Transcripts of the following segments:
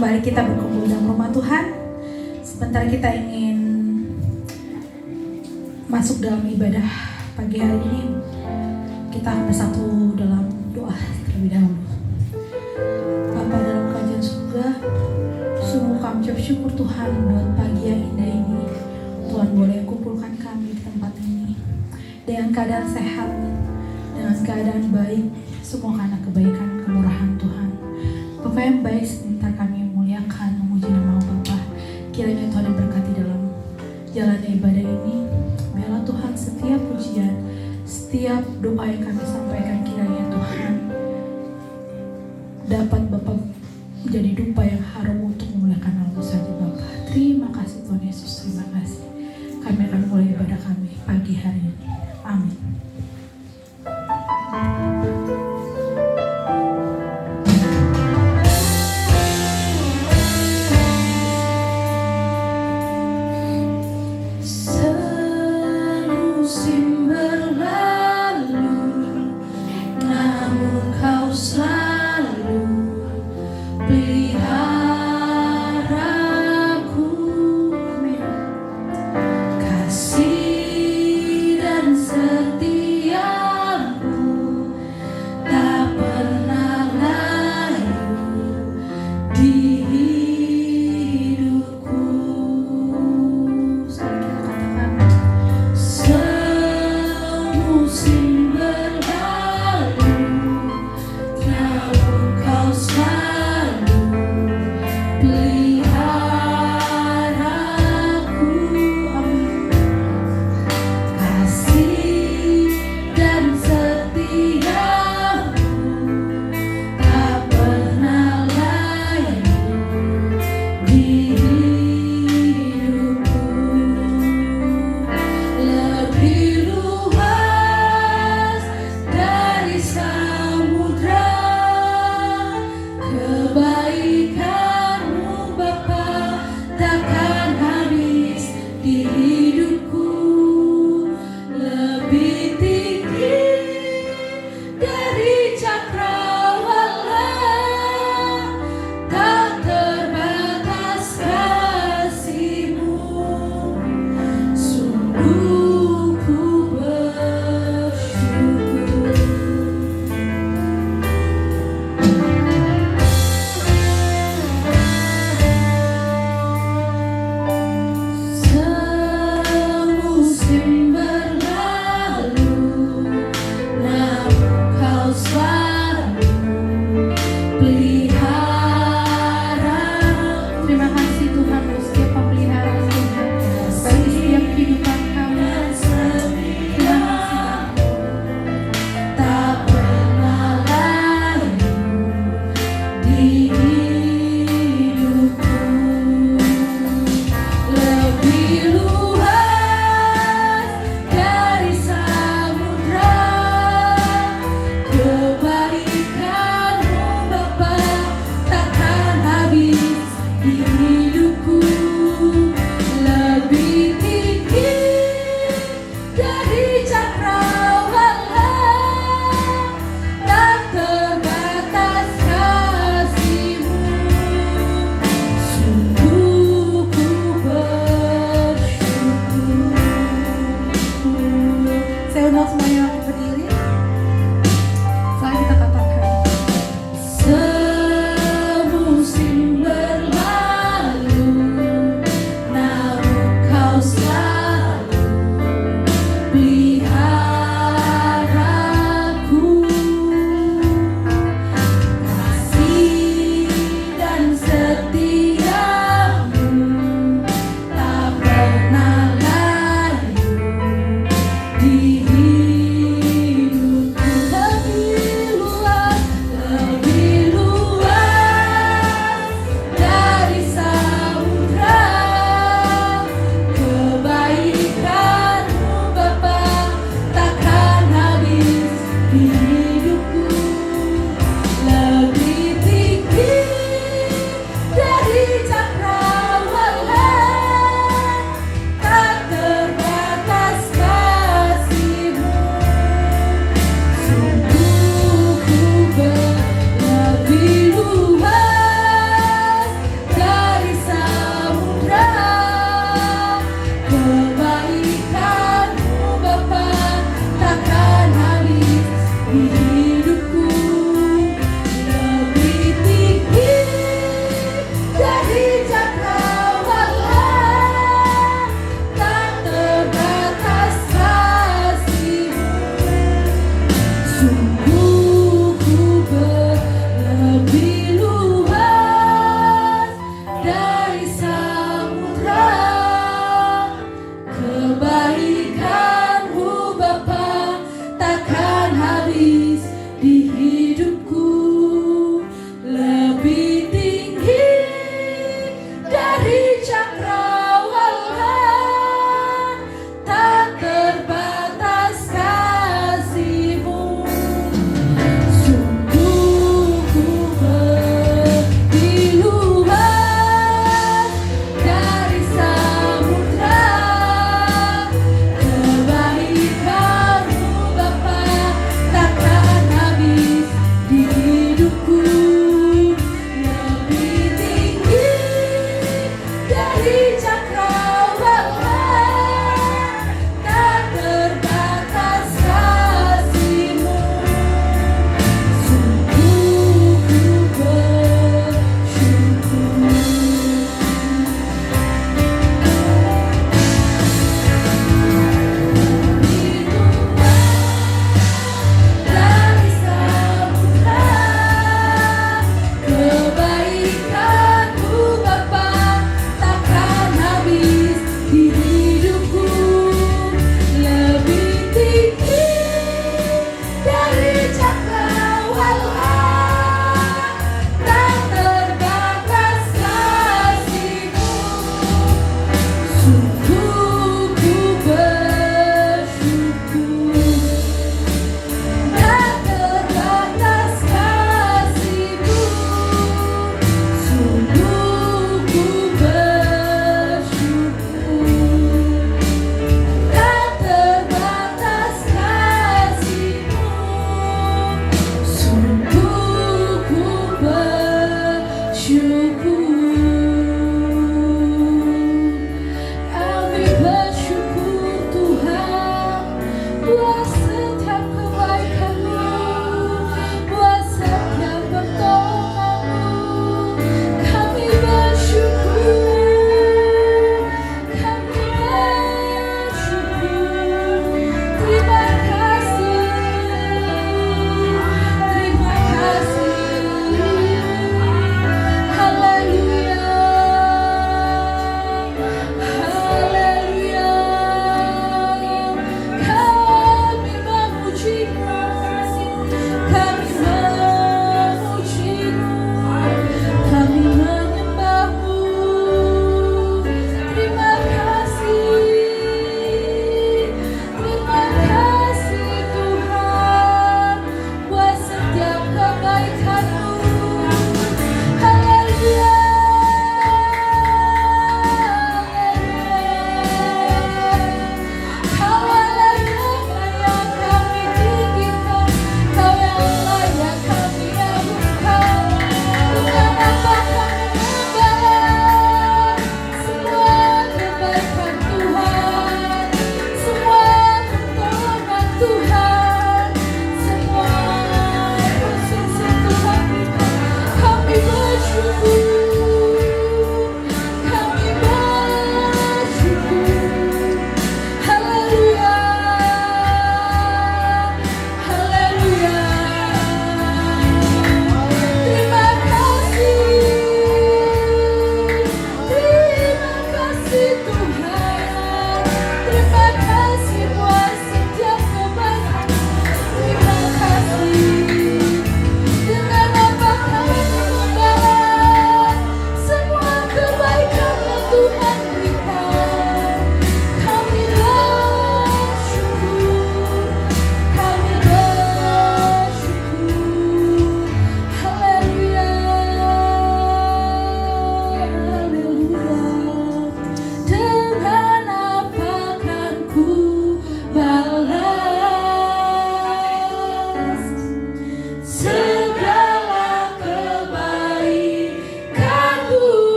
kembali kita berkumpul dalam rumah Tuhan. Sebentar kita ingin masuk dalam ibadah pagi hari ini. Kita bersatu dalam doa terlebih dahulu. Bapa dalam kerajaan surga, sungguh kami ucap syukur Tuhan buat pagi yang indah ini. Tuhan boleh kumpulkan kami di tempat ini dengan keadaan sehat, dengan keadaan baik, semua karena kebaikan kemurahan Tuhan. Bapa yang baik, sebentar kami muliakan, memuji nama Bapa. Kiranya Tuhan diberkati dalam jalan ibadah ini. Biarlah Tuhan setiap pujian, setiap doa yang kami sampaikan, kiranya Tuhan dapat Bapa menjadi dupa yang harum untuk memuliakan nama saja Bapa. Terima kasih Tuhan Yesus, terima kasih. Kami akan mulai ibadah kami pagi hari ini. Amin. Semusim berlalu,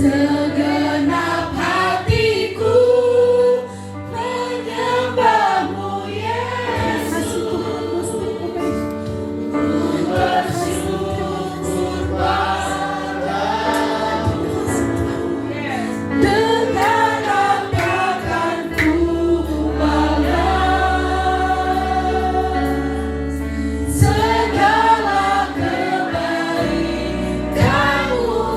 Segenap hatiku menyembah-Mu Yesus. Ku bersyukur padamu. Dengan apa kan ku balas segala kebaikan-Mu.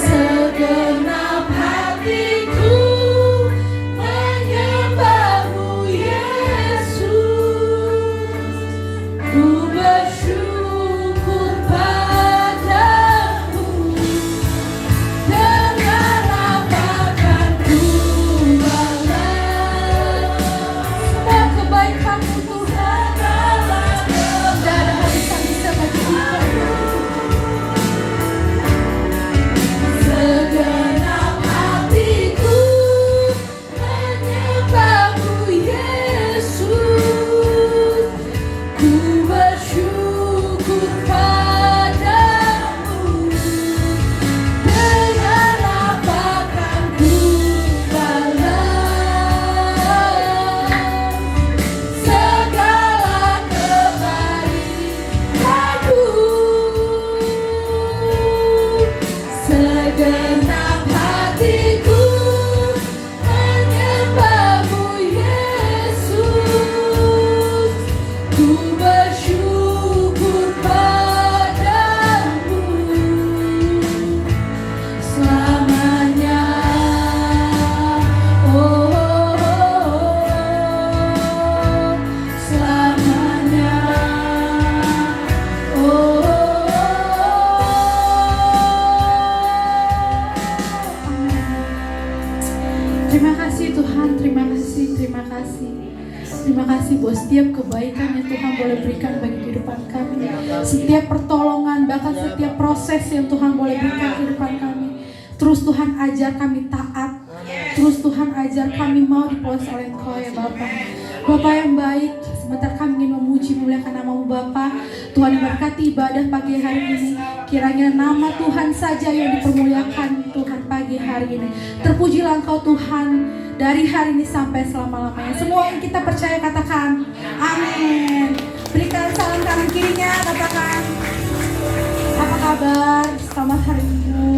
Segenap hatiku menyembah-Mu Yesus. Ku bersyukur padamu. Dengan apa kan ku balas semua kebaikan-Mu Tuhan. Tidak ada habis bisa bagi kita. Segenap hatiku menyembah-Mu Yesus. Ku bersyukur padamu. Dengan apa kan ku balas segala kebaikan-Mu. Segenap hatiku menyembah-Mu Yesus. Ku bersyukur padamu selamanya. Oh, oh, oh, selamanya. Oh, oh, terima kasih Tuhan, terima kasih, terima kasih. Terima kasih buat setiap kebaikan yang Tuhan boleh berikan bagi kehidupan kami. Setiap pertolongan, bahkan setiap proses yang Tuhan boleh berikan kehidupan kami. Terus Tuhan ajar kami taat. Terus Tuhan ajar kami mau dipuas oleh Engkau ya Bapa. Bapa yang baik, sebentar kami ingin memuji memuliakan nama-Mu Bapa. Tuhan memberkati ibadah pagi hari ini. Kiranya nama Tuhan saja yang dipermuliakan Tuhan pagi hari ini. Terpujilah Engkau Tuhan dari hari ini sampai selama-lamanya. Semua yang kita percaya katakan amin. Berikan salam kanan kirinya, katakan apa kabar, selamat hari Minggu.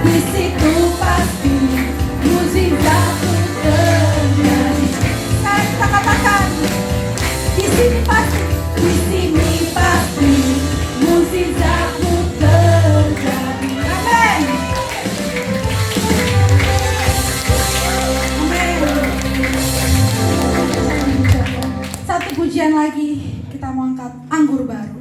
di situ pasti mukjizatmu terjadi. Sekarang kita katakan, di sini pasti mukjizatmu terjadi. Amin. Satu pujian lagi, kita mau angkat anggur baru.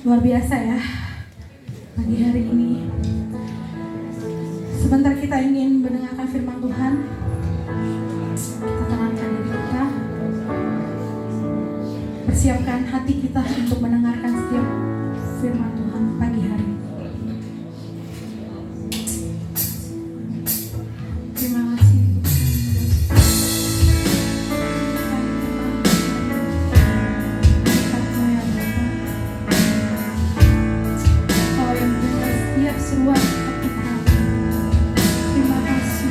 Luar biasa ya, pagi hari ini. Sebentar kita ingin mendengarkan firman Tuhan. Kita tenangkan diri kita, persiapkan hati kita untuk mendengarkan setiap firman Tuhan pagi hari ini. Terima kasih. Seruan hati kami. Terima kasih.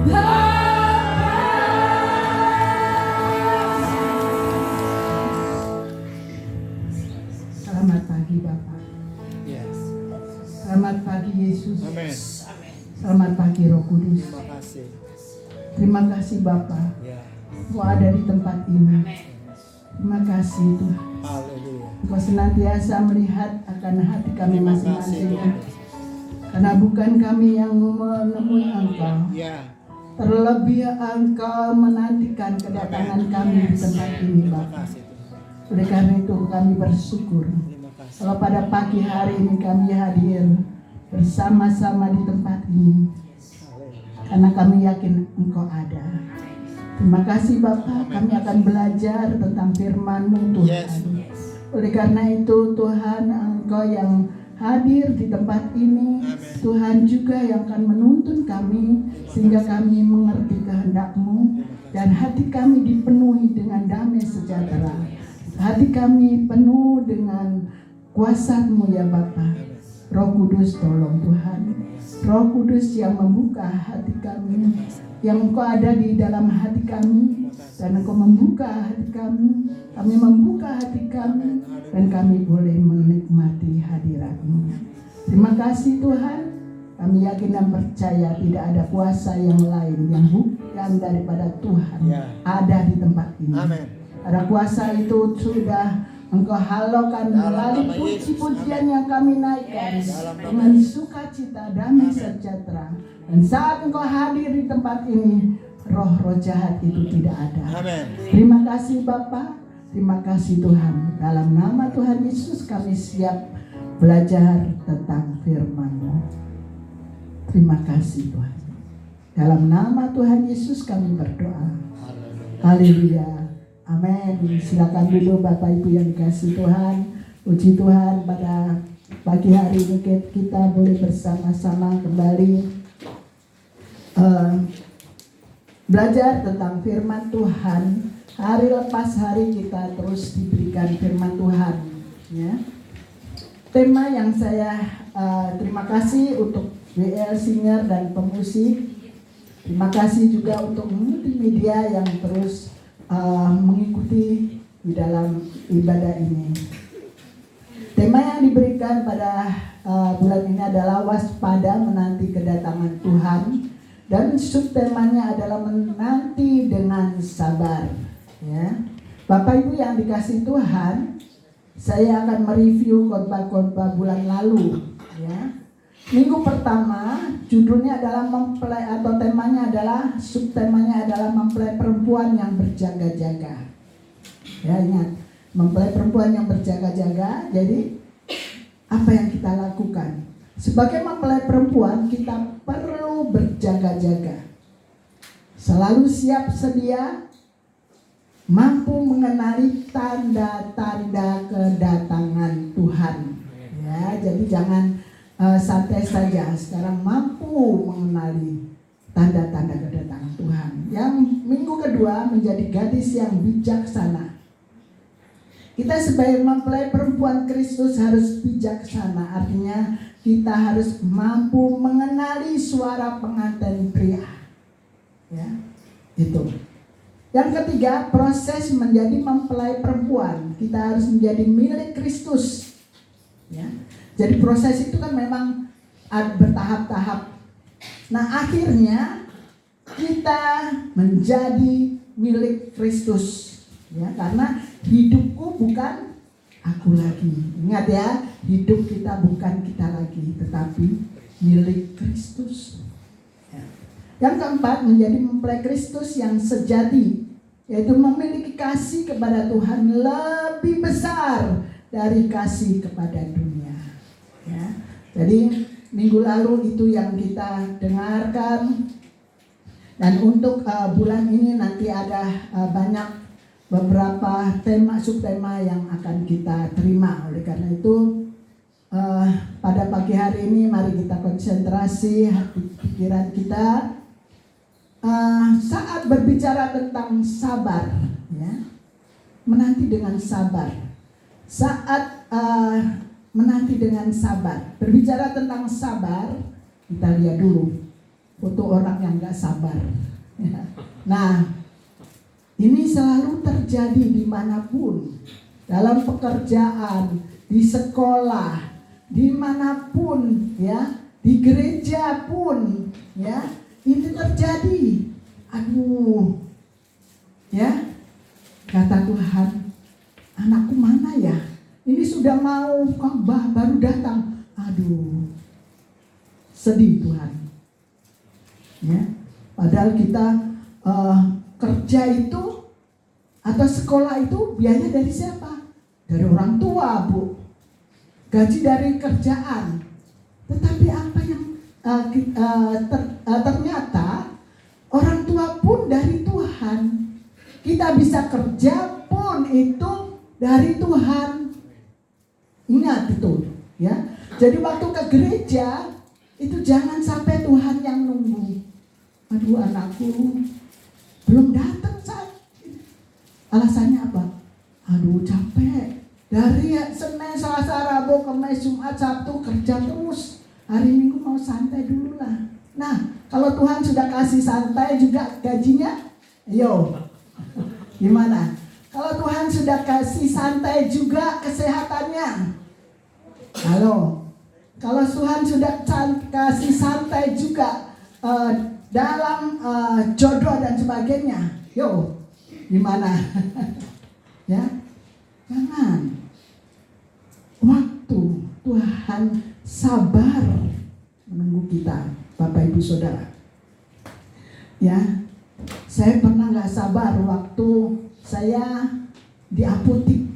Selamat pagi Bapak. Yes. Selamat pagi Yesus. Amen. Selamat pagi Roh Kudus. Terima kasih. Terima kasih Bapak. Ya. Engkau ada di tempat ini. Terima kasih Tuhan. Haleluya. Engkau senantiasa melihat akan hati kami Terima kasih masing-masing. Tuhan. Karena bukan kami yang menemui Engkau. Ya. Terlebih Engkau menantikan kedatangan kami di tempat ini Terima Bapak. kasih Tuhan. Oleh karena itu kami bersyukur. Terima kasih. Kalau pada pagi hari ini kami hadir bersama-sama di tempat ini. Haleluya. Karena kami yakin Engkau ada. Terima kasih Bapak, kami akan belajar tentang firman-Mu Tuhan. Yes. Oleh karena itu Tuhan, Engkau yang hadir di tempat ini. Amen. Tuhan juga yang akan menuntun kami sehingga kami mengerti kehendak-Mu dan hati kami dipenuhi dengan damai sejahtera. Hati kami penuh dengan kuasa-Mu ya Bapak. Roh Kudus tolong Tuhan. Roh Kudus yang membuka hati kami, yang Engkau ada di dalam hati kami, dan Engkau membuka hati kami membuka hati kami, dan kami boleh menikmati hadirat-Mu. Terima kasih Tuhan. Kami yakin dan percaya tidak ada kuasa yang lain yang bukan daripada Tuhan Ya. ada di tempat ini. Amin. Ada kuasa itu sudah Engkau halaukan Dalam melalui nama Yesus. puji-pujian yang kami naikkan Dalam nama dengan Yesus. sukacita, damai Amin. sejahtera. Dan saat Engkau hadir di tempat ini, roh-roh jahat itu tidak ada. Amin. Terima kasih Bapa, terima kasih Tuhan. Dalam nama Tuhan Yesus kami siap belajar tentang firman-Mu. Terima kasih Tuhan. Dalam nama Tuhan Yesus kami berdoa. Haleluya. Haleluya. Amin. Silakan duduk Bapak Ibu yang dikasihi Tuhan. Puji Tuhan, pada pagi hari ini kita boleh bersama-sama kembali belajar tentang firman Tuhan. Hari lepas hari kita terus diberikan firman Tuhan, ya. Tema yang saya terima kasih untuk WL Singer dan pemusik. Terima kasih juga untuk multimedia yang terus mengikuti di dalam ibadah ini. Tema yang diberikan pada bulan ini adalah waspada menanti kedatangan Tuhan, dan subtemanya adalah menanti dengan sabar. Ya, Bapak Ibu yang dikasihi Tuhan, saya akan mereview khotbah-khotbah bulan lalu. Ya, minggu pertama judulnya adalah mempelai, atau temanya adalah subtemanya adalah mempelai perempuan yang berjaga-jaga. Ya, ingat, mempelai perempuan yang berjaga-jaga. Jadi apa yang kita lakukan sebagai mempelai perempuan? Kita perlu berjaga-jaga, selalu siap sedia, mampu mengenali tanda-tanda kedatangan Tuhan. Ya, jadi jangan santai saja. Sekarang mampu mengenali tanda-tanda kedatangan Tuhan. Yang minggu kedua menjadi gadis yang bijaksana. Kita sebagai mempelai perempuan Kristus harus bijaksana. Artinya kita harus mampu mengenali suara pengantin pria. Ya, itu. Yang ketiga, proses menjadi mempelai perempuan. Kita harus menjadi milik Kristus. Ya. Jadi proses itu kan memang bertahap-tahap. Nah, akhirnya kita menjadi milik Kristus. Ya, karena hidupku bukan aku lagi. Ingat ya, hidup kita bukan kita lagi, tetapi milik Kristus. Ya. Yang keempat, menjadi mempelai Kristus yang sejati, yaitu memiliki kasih kepada Tuhan lebih besar dari kasih kepada dunia. Ya. Jadi minggu lalu itu yang kita dengarkan, dan untuk bulan ini nanti ada banyak beberapa tema subtema yang akan kita terima. Oleh karena itu pada pagi hari ini mari kita konsentrasi hati pikiran kita saat berbicara tentang sabar, ya, menanti dengan sabar. Saat menanti dengan sabar, berbicara tentang sabar, kita lihat dulu untuk orang yang gak sabar. Nah, ini selalu terjadi dimanapun, dalam pekerjaan, di sekolah, dimanapun ya, di gereja pun ya, ini terjadi. Aduh, ya, kata Tuhan, anakku mana ya? Ini sudah mau khotbah baru datang. Aduh, sedih Tuhan. Ya, padahal kita kerja itu atau sekolah itu biaya dari siapa? Dari orang tua, Bu. Gaji dari kerjaan. Tetapi apa yang ternyata orang tua pun dari Tuhan. Kita bisa kerja pun itu dari Tuhan. Ingat itu, ya. Jadi waktu ke gereja itu jangan sampai Tuhan yang nunggu. Aduh, anakku belum datang saat. Alasannya apa? Aduh, capek. Dari Senin, Selasa, Rabu, Kamis, Jumat, Sabtu kerja terus. Hari Minggu mau santai dulu lah. Nah, kalau Tuhan sudah kasih santai juga gajinya, ayo. Gimana? Kalau Tuhan sudah kasih santai juga kesehatannya, halo. Kalau Tuhan sudah kasih santai juga dalam jodoh dan sebagainya, yo, gimana? Ya, jangan. Waktu Tuhan sabar menunggu kita, Bapak Ibu Saudara. Ya, saya pernah nggak sabar waktu saya di apotik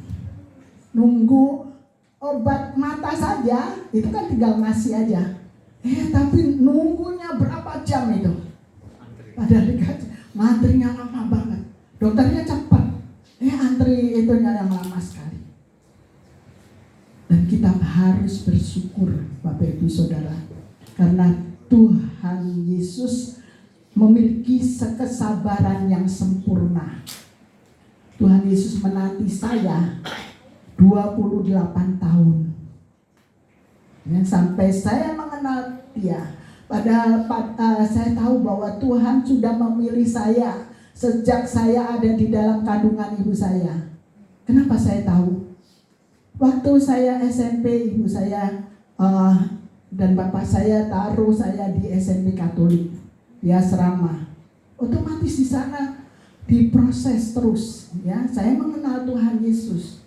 nunggu obat mata saja, itu kan tinggal ngasih aja. Tapi nunggunya berapa jam itu? Padahal antrinya lama banget. Dokternya cepat. Antri itu yang lama sekali. Dan kita harus bersyukur, Bapak Ibu Saudara, karena Tuhan Yesus memiliki kesabaran yang sempurna. Tuhan Yesus menanti saya 28 tahun. Ya, sampai saya mengenal Dia. Padahal saya tahu bahwa Tuhan sudah memilih saya sejak saya ada di dalam kandungan ibu saya. Kenapa saya tahu? Waktu saya SMP, ibu saya dan bapak saya taruh saya di SMP Katolik, di asrama. Otomatis di sana diproses terus, ya. Saya mengenal Tuhan Yesus,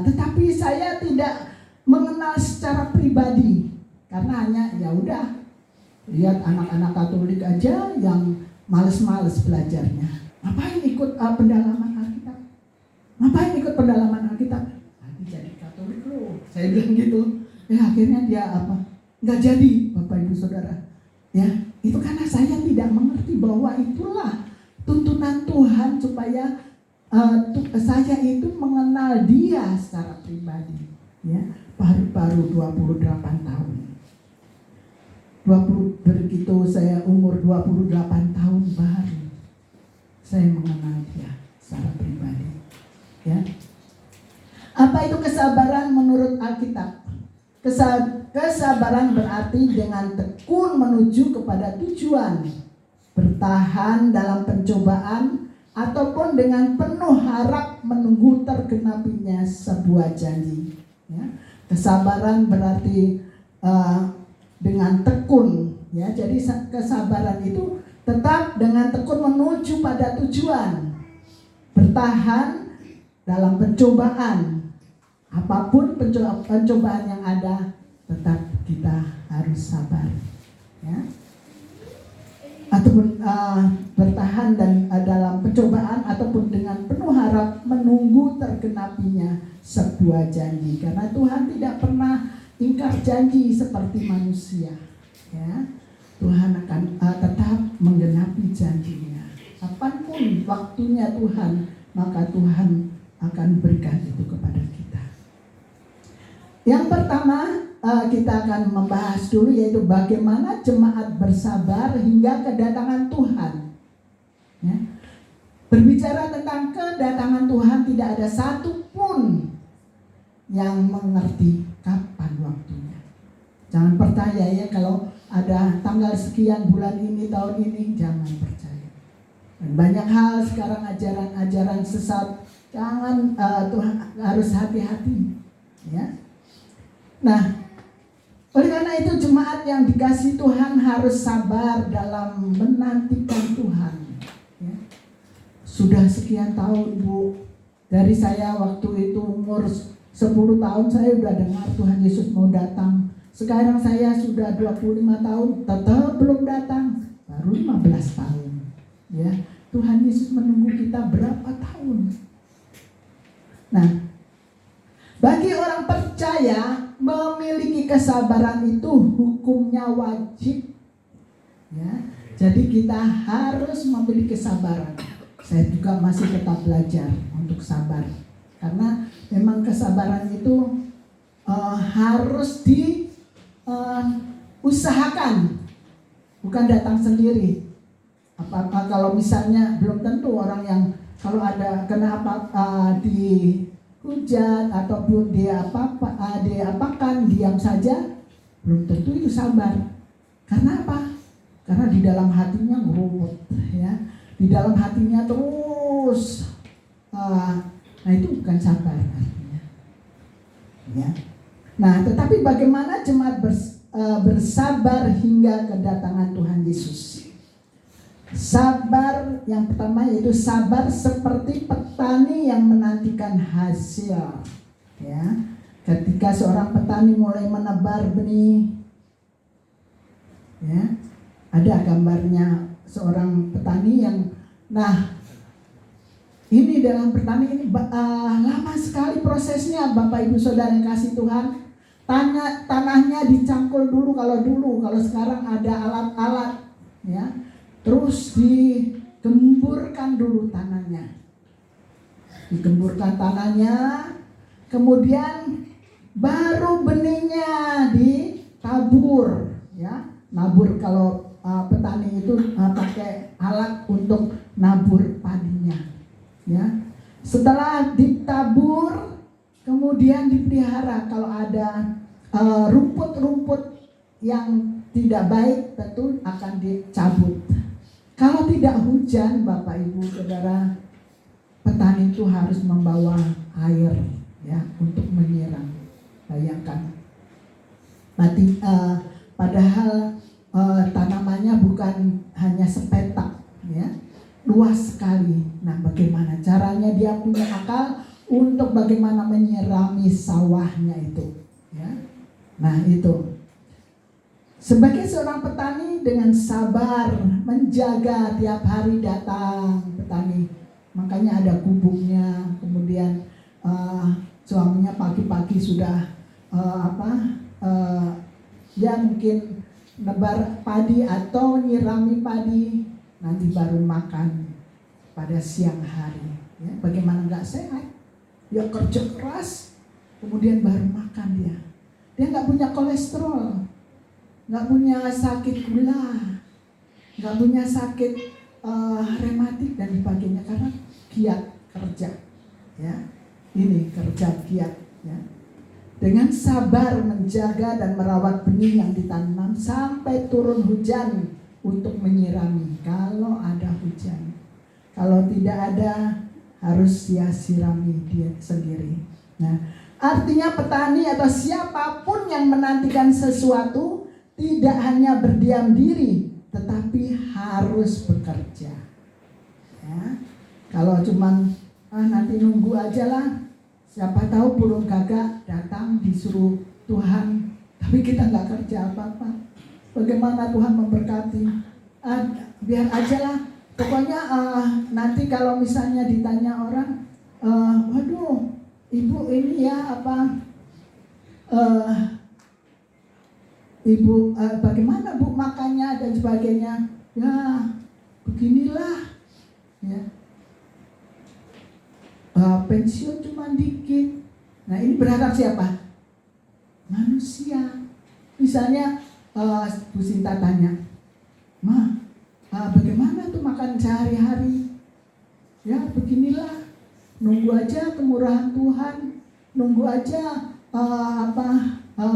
tetapi saya tidak mengenal secara pribadi, karena hanya ya udah lihat anak-anak Katolik aja yang males-males belajarnya. Ngapain ikut pendalaman Alkitab? Ngapain ikut pendalaman Alkitab? Nanti jadi Katolik loh. Saya bilang gitu. Akhirnya dia apa? Nggak jadi, Bapak Ibu Saudara. Ya, itu karena saya tidak mengerti bahwa itulah tuntunan Tuhan supaya saya itu mengenal Dia secara pribadi. Ya, baru 28 tahun. Begitu saya umur 28 tahun baru saya mengenal Dia secara pribadi. Ya. Apa itu kesabaran menurut Alkitab? Kesabaran berarti dengan tekun menuju kepada tujuan, bertahan dalam pencobaan, ataupun dengan penuh harap menunggu tergenapinya sebuah janji. Ya. Kesabaran berarti dengan tekun, ya. Jadi kesabaran itu tetap dengan tekun menuju pada tujuan, bertahan dalam pencobaan. Apapun pencobaan yang ada, tetap kita harus sabar, ya. Ataupun bertahan dan dalam pencobaan ataupun dengan penuh harap menunggu tergenapinya sebuah janji. Karena Tuhan tidak pernah ingkar janji seperti manusia, ya. Tuhan akan tetap menggenapi janjinya. Kapanpun waktunya Tuhan, maka Tuhan akan berikan itu kepada kita. Yang pertama kita akan membahas dulu, yaitu bagaimana jemaat bersabar hingga kedatangan Tuhan. Ya. Berbicara tentang kedatangan Tuhan, tidak ada satupun yang mengerti kapan waktunya. Jangan percaya ya kalau ada tanggal sekian bulan ini tahun ini, jangan percaya. Dan banyak hal sekarang ajaran-ajaran sesat, jangan Tuhan harus hati-hati, ya. Nah, oleh karena itu jemaat yang dikasih Tuhan harus sabar dalam menantikan Tuhan. Ya. Sudah sekian tahun, Bu, dari saya waktu itu umur 10 tahun saya udah dengar Tuhan Yesus mau datang. Sekarang saya sudah 25 tahun tetap belum datang, baru 15 tahun. Ya, Tuhan Yesus menunggu kita berapa tahun? Nah, bagi orang percaya memiliki kesabaran itu hukumnya wajib. Ya, jadi kita harus memiliki kesabaran. Saya juga masih tetap belajar untuk sabar, karena memang kesabaran itu harus diusahakan, bukan datang sendiri. Apa kalau misalnya belum tentu orang yang kalau ada kena dihujat ataupun diapakan diam saja, belum tentu itu sabar. Karena apa? Karena di dalam hatinya ngerumut, ya, di dalam hatinya terus. Nah itu bukan sabar artinya. Ya. Nah, tetapi bagaimana jemaat bersabar hingga kedatangan Tuhan Yesus? Sabar yang pertama yaitu sabar seperti petani yang menantikan hasil. Ya, ketika seorang petani mulai menebar benih, ya, ada gambarnya seorang petani yang, nah, ini dalam bertani ini lama sekali prosesnya, Bapak Ibu Saudara yang kasih Tuhan. Tanahnya dicangkul dulu kalau sekarang ada alat-alat, ya. Terus digemburkan dulu tanahnya. Digemburkan tanahnya, kemudian baru benihnya ditabur, ya. Nabur kalau petani itu pakai alat untuk nabur padinya. Ya, setelah ditabur, kemudian dipelihara. Kalau ada rumput-rumput yang tidak baik, tentu akan dicabut. Kalau tidak hujan, Bapak Ibu Saudara, petani itu harus membawa air, ya, untuk menyiram. Bayangkan, padahal tanamannya bukan hanya sepetak, ya, luas sekali. Nah, bagaimana caranya dia punya akal untuk bagaimana menyirami sawahnya itu, ya. Nah, itu sebagai seorang petani dengan sabar menjaga, tiap hari datang petani, makanya ada gubuknya. Kemudian suaminya pagi-pagi sudah dia mungkin nebar padi atau nyirami padi, nanti baru makan pada siang hari. Ya, bagaimana nggak sehat? Dia kerja keras, kemudian baru makan dia. Dia nggak punya kolesterol, nggak punya sakit gula, nggak punya sakit rematik dan sebagainya, karena giat kerja. Ya, ini kerja giat. Ya. Dengan sabar menjaga dan merawat benih yang ditanam sampai turun hujan untuk menyirami kalau ada hujan. Kalau tidak ada, harus dia sirami dia sendiri. Nah, artinya petani atau siapapun yang menantikan sesuatu tidak hanya berdiam diri, tetapi harus bekerja. Ya. Kalau cuman nanti nunggu aja lah, siapa tahu burung gagak datang disuruh Tuhan, tapi kita nggak kerja apa-apa. Bagaimana Tuhan memberkati? Biar aja lah. Pokoknya nanti kalau misalnya ditanya orang, waduh, ibu ini ya ibu bagaimana bu makannya dan sebagainya? Ya beginilah, ya. Pensiun cuma dikit. Nah, ini berharap siapa? Manusia. Misalnya Bu Sinta tanya, Ma, bagaimana tuh makan sehari-hari? Ya beginilah, nunggu aja kemurahan Tuhan, nunggu aja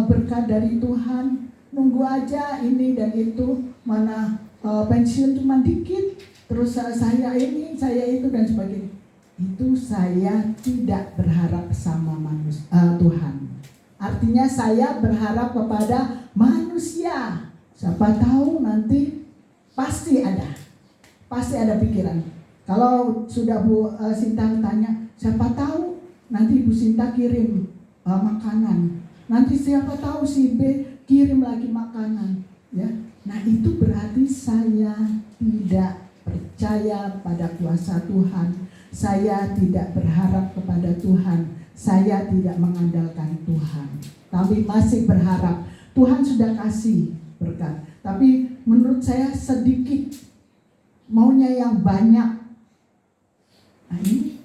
berkat dari Tuhan, nunggu aja ini dan itu, mana pensiun cuma dikit, terus saya ini, saya itu dan sebagainya. Itu saya tidak berharap sama Tuhan. Artinya saya berharap kepada manusia. Siapa tahu nanti pasti ada pikiran. Kalau sudah Bu Sinta tanya, siapa tahu nanti Bu Sinta kirim makanan. Nanti siapa tahu si B kirim lagi makanan, ya. Nah, itu berarti saya tidak percaya pada kuasa Tuhan. Saya tidak berharap kepada Tuhan. Saya tidak mengandalkan Tuhan. Tapi masih berharap. Tuhan sudah kasih berkat. Tapi menurut saya sedikit. Maunya yang banyak. Nah, ini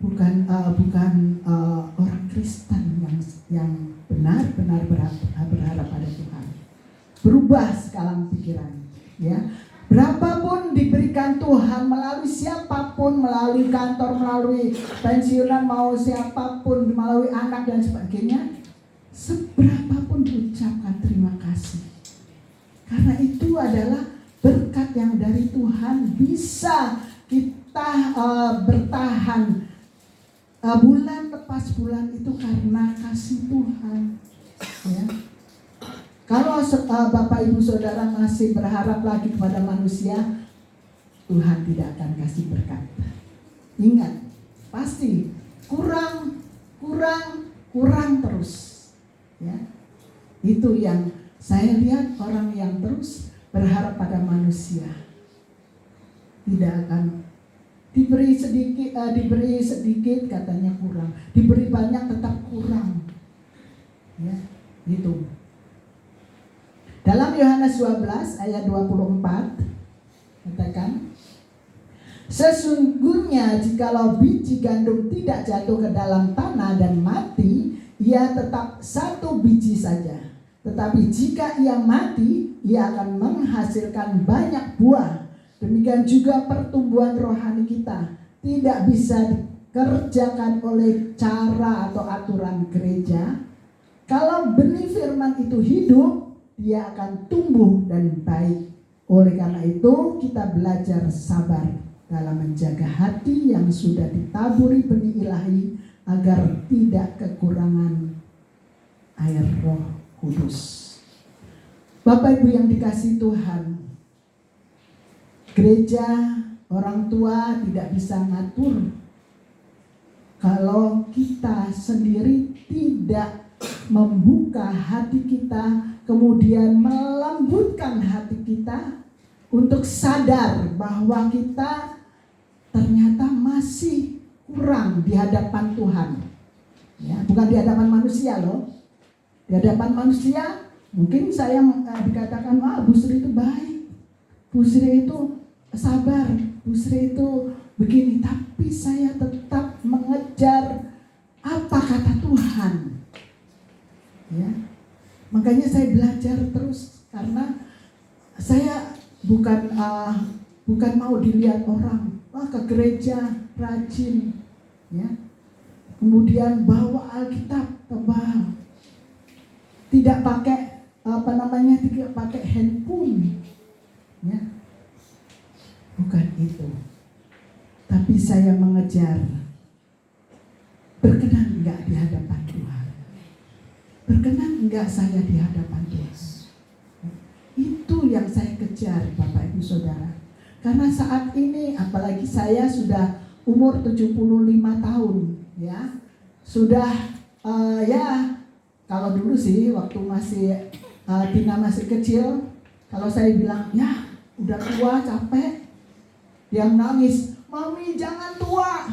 bukan orang Kristen yang benar-benar berharap pada Tuhan. Berubah sekarang pikiran, ya. Berapapun diberikan Tuhan melalui siapapun, melalui kantor, melalui pensiunan, mau siapapun, melalui anak dan sebagainya, seberapapun diucapkan terima kasih. Karena itu adalah berkat yang dari Tuhan, bisa kita bertahan bulan lepas bulan itu karena kasih Tuhan, ya. Kalau Bapak Ibu Saudara masih berharap lagi kepada manusia, Tuhan tidak akan kasih berkat. Ingat, pasti kurang terus, ya. Itu yang saya lihat, orang yang terus berharap pada manusia tidak akan diberi sedikit katanya kurang, diberi banyak tetap kurang, ya. Itu dalam Yohanes 12 ayat 24 katakan, sesungguhnya jikalau biji gandum tidak jatuh ke dalam tanah dan mati, ia tetap satu biji saja. Tetapi jika ia mati, ia akan menghasilkan banyak buah. Demikian juga pertumbuhan rohani kita tidak bisa dikerjakan oleh cara atau aturan gereja. Kalau benih firman itu hidup, dia akan tumbuh dan baik. Oleh karena itu kita belajar sabar dalam menjaga hati yang sudah ditaburi benih ilahi, agar tidak kekurangan air Roh Kudus. Bapak Ibu yang dikasihi Tuhan, gereja, orang tua tidak bisa ngatur kalau kita sendiri tidak membuka hati kita, kemudian melembutkan hati kita untuk sadar bahwa kita ternyata masih kurang di hadapan Tuhan, ya, bukan di hadapan manusia loh. Di hadapan manusia mungkin saya dikatakan, Bu Sri itu baik, Bu Sri itu sabar, Bu Sri itu begini, tapi saya tetap mengejar apa kata Tuhan, ya. Makanya saya belajar terus, karena saya bukan mau dilihat orang, wah ke gereja rajin, ya, kemudian bawa Alkitab tebal, tidak pakai tidak pakai handphone, ya, bukan itu. Tapi saya mengejar, berkenan enggak di hadapan Tuhan, berkenan enggak saya di hadapan Tuhan. Itu yang saya kejar, Bapak Ibu Saudara. Karena saat ini apalagi saya sudah umur 75 tahun, ya. Sudah ya, kalau dulu sih waktu masih Tina masih kecil, kalau saya bilang, ya udah tua capek, dia nangis, "Mami jangan tua."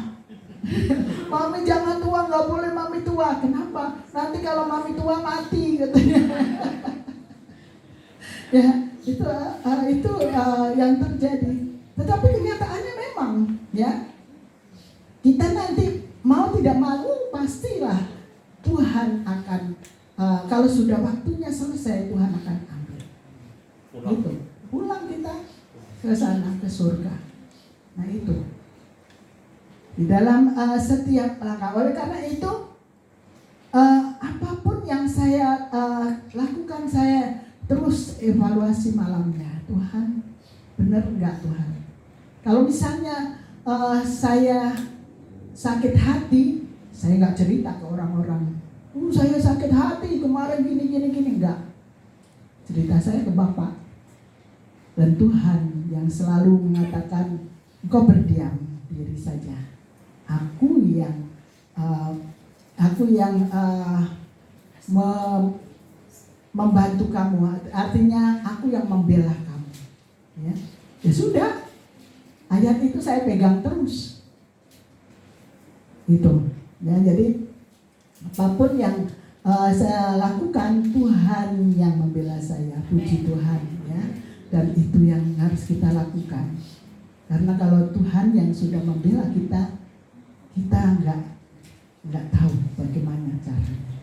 "Mami jangan tua, nggak boleh Mami tua." "Kenapa?" "Nanti kalau Mami tua mati," katanya. Ya, itu yang terjadi. Tetapi kenyataannya memang, ya, kita nanti mau tidak mau pastilah Tuhan akan kalau sudah waktunya selesai, Tuhan akan ambil. Itu pulang kita ke sana, ke surga. Nah itu di dalam setiap langkah. Oleh karena itu apapun yang saya lakukan, saya terus evaluasi malamnya. Tuhan, benar enggak Tuhan? Kalau misalnya saya sakit hati, saya nggak cerita ke orang-orang. Saya sakit hati kemarin gini, enggak. Cerita saya ke Bapak. Dan Tuhan yang selalu mengatakan, engkau berdiam diri saja. Aku yang membantu kamu. Artinya aku yang membela kamu. Ya sudah. Ayat itu saya pegang terus. Itu. Ya, jadi apapun yang saya lakukan, Tuhan yang membela saya. Puji Tuhan, ya. Dan itu yang harus kita lakukan. Karena kalau Tuhan yang sudah membela kita, kita nggak tahu bagaimana caranya.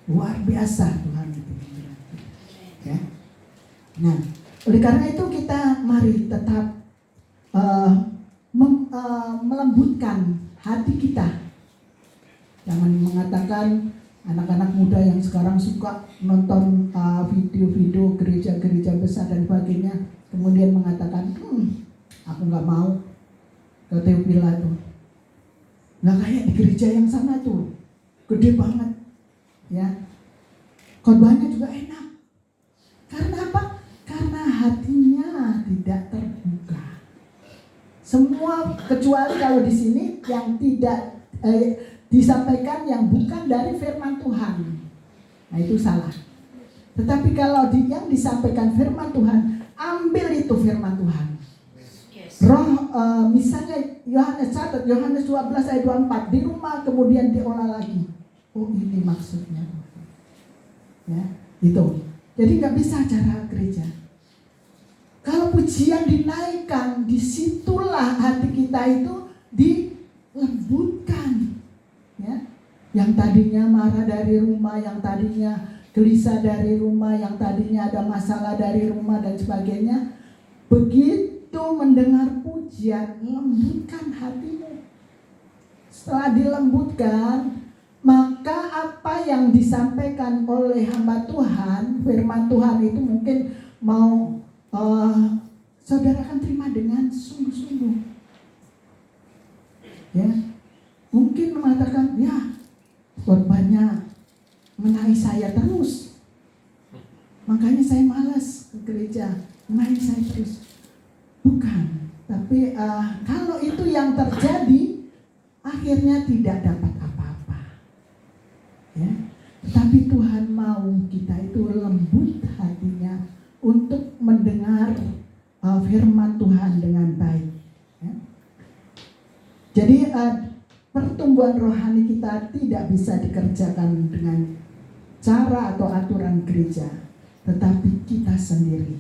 Luar biasa Tuhan itu membela kita. Ya. Nah, oleh karena itu kita mari tetap melembutkan hati kita. Jangan mengatakan anak-anak muda yang sekarang suka nonton video-video gereja-gereja besar dan sebagainya, kemudian mengatakan, aku nggak mau ke Teopila tuh, nggak kayak di gereja yang sana tuh, gede banget, ya, khotbahnya juga enak. Karena apa? Karena hatinya tidak terbuka. Semua kecuali kalau di sini yang tidak disampaikan yang bukan dari firman Tuhan. Nah itu salah. Tetapi kalau yang disampaikan firman Tuhan, ambil itu firman Tuhan. Roh, misalnya Yohanes 12 ayat 24, di rumah kemudian diolah lagi. Oh ini maksudnya. Ya, itu. Jadi nggak bisa cara gereja. Kalau pujian dinaikkan, disitulah hati kita itu dilembutkan. Ya, yang tadinya marah dari rumah, yang tadinya gelisah dari rumah, yang tadinya ada masalah dari rumah dan sebagainya, begitu mendengar pujian, lembutkan hatimu. Setelah dilembutkan, maka apa yang disampaikan oleh hamba Tuhan, firman Tuhan itu mungkin mau saudara akan terima dengan sungguh-sungguh. Ya, mungkin mengatakan, ya khotbahnya mengenai saya terus, makanya saya malas ke gereja, mengenai saya terus. Bukan, tapi kalau itu yang terjadi, akhirnya tidak dapat apa-apa. Ya, tetapi Tuhan mau kita itu lembut hatinya untuk mendengar firman Tuhan dengan baik. Ya. Jadi pertumbuhan rohani kita tidak bisa dikerjakan dengan cara atau aturan gereja, tetapi kita sendiri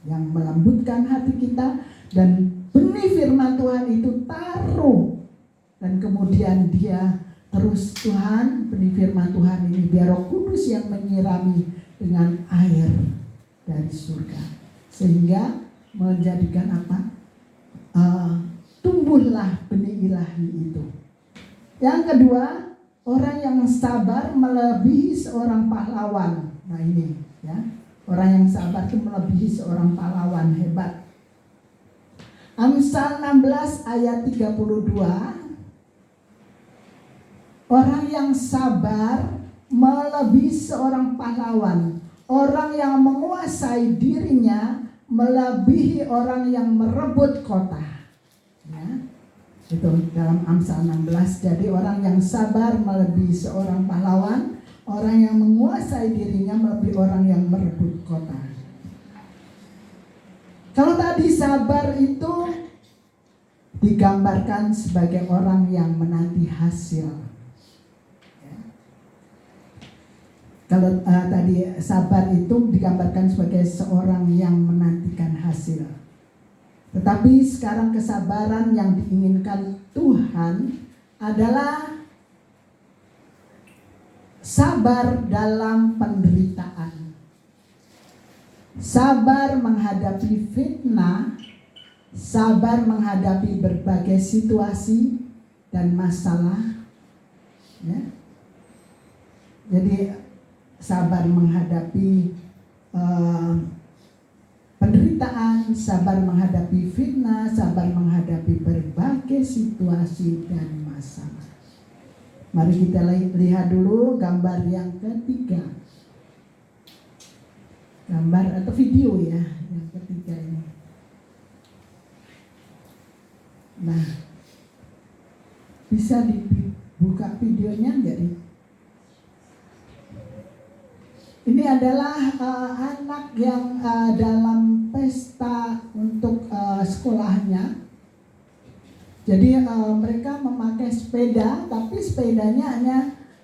yang melembutkan hati kita dan benih firman Tuhan itu taruh, dan kemudian dia terus, Tuhan, benih firman Tuhan ini biar Roh Kudus yang menyirami dengan air dari surga, sehingga menjadikan apa? Tumbuhlah benih ilahi itu. Yang kedua, orang yang sabar melebihi seorang pahlawan. Nah ini, ya, orang yang sabar itu melebihi seorang pahlawan hebat. Amsal 16 ayat 32. Orang yang sabar melebihi seorang pahlawan. Orang yang menguasai dirinya melebihi orang yang merebut kota. Ya, itu dalam Amsal 16. Jadi orang yang sabar melebihi seorang pahlawan. Orang yang menguasai dirinya melebihi orang yang merebut kota. Kalau tadi sabar itu digambarkan sebagai orang yang menanti hasil. Kalau tadi sabar itu digambarkan sebagai seorang yang menantikan hasil. Tetapi sekarang kesabaran yang diinginkan Tuhan adalah sabar dalam penderitaan. Sabar menghadapi fitnah, sabar menghadapi berbagai situasi dan masalah. Ya. Jadi sabar menghadapi eh, penderitaan, sabar menghadapi fitnah, sabar menghadapi berbagai situasi dan masalah. Mari kita lihat dulu gambar yang ketiga. Gambar atau video ya, yang ketiga ini. Nah, bisa dibuka videonya enggak nih? Ini adalah anak yang dalam pesta untuk sekolahnya. Jadi mereka memakai sepeda, tapi sepedanya hanya